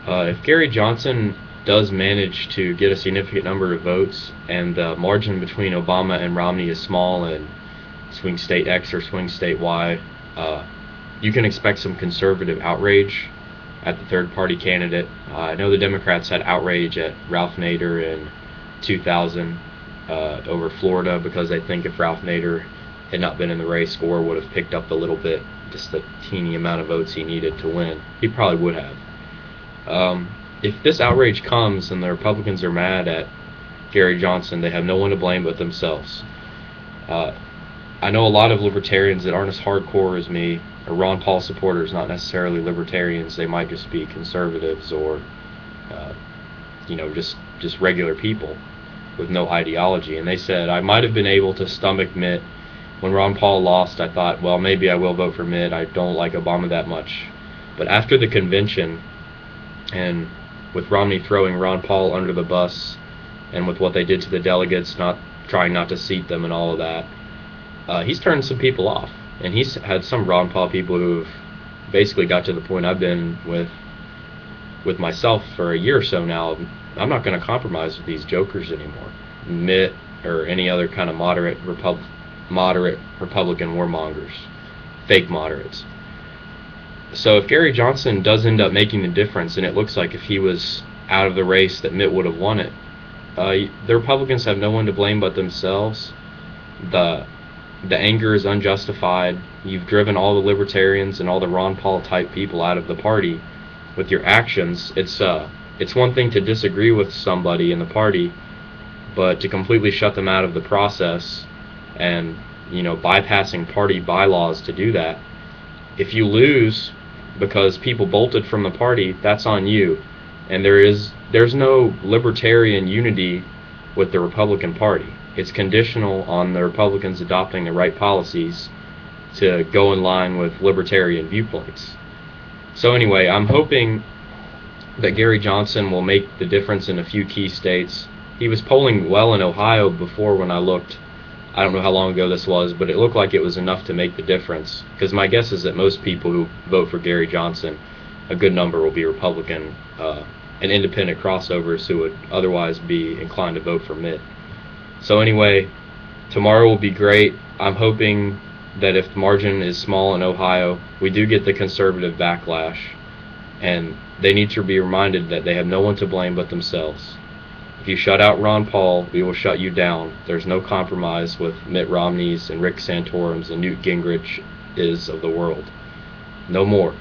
If Gary Johnson does manage to get a significant number of votes, and the margin between Obama and Romney is small in swing state X or swing state Y, you can expect some conservative outrage at the third party candidate. I know the Democrats had outrage at Ralph Nader in 2000 over Florida because they think if Ralph Nader had not been in the race, Gore would have picked up the little bit, just the teeny amount of votes he needed to win. He probably would have. If this outrage comes and the Republicans are mad at Gary Johnson, they have no one to blame but themselves. I know a lot of libertarians that aren't as hardcore as me are Ron Paul supporters, not necessarily libertarians. They might just be conservatives or, just regular people with no ideology. And they said, I might have been able to stomach Mitt. When Ron Paul lost, I thought, well, maybe I will vote for Mitt. I don't like Obama that much. But after the convention, and with Romney throwing Ron Paul under the bus, and with what they did to the delegates, trying not to seat them and all of that, he's turned some people off. And he's had some Ron Paul people who've basically got to the point I've been with myself for a year or so now. I'm not going to compromise with these jokers anymore. Mitt or any other kind of moderate Republican warmongers, fake moderates. So if Gary Johnson does end up making the difference, and it looks like if he was out of the race that Mitt would have won it, the Republicans have no one to blame but themselves. The anger is unjustified. You've driven all the libertarians and all the Ron Paul type people out of the party with your actions. It's one thing to disagree with somebody in the party, but to completely shut them out of the process and bypassing party bylaws to do that. If you lose because people bolted from the party, that's on you. And there's no libertarian unity with the Republican Party. It's conditional on the Republicans adopting the right policies to go in line with libertarian viewpoints. So anyway, I'm hoping that Gary Johnson will make the difference in a few key states. He was polling well in Ohio before when I looked. I don't know how long ago this was, but it looked like it was enough to make the difference. Because my guess is that most people who vote for Gary Johnson, a good number will be Republican and independent crossovers who would otherwise be inclined to vote for Mitt. So anyway, tomorrow will be great. I'm hoping that if the margin is small in Ohio, we do get the conservative backlash. And they need to be reminded that they have no one to blame but themselves. If you shut out Ron Paul, we will shut you down. There's no compromise with Mitt Romney's and Rick Santorum's and Newt Gingrich's of the world. No more.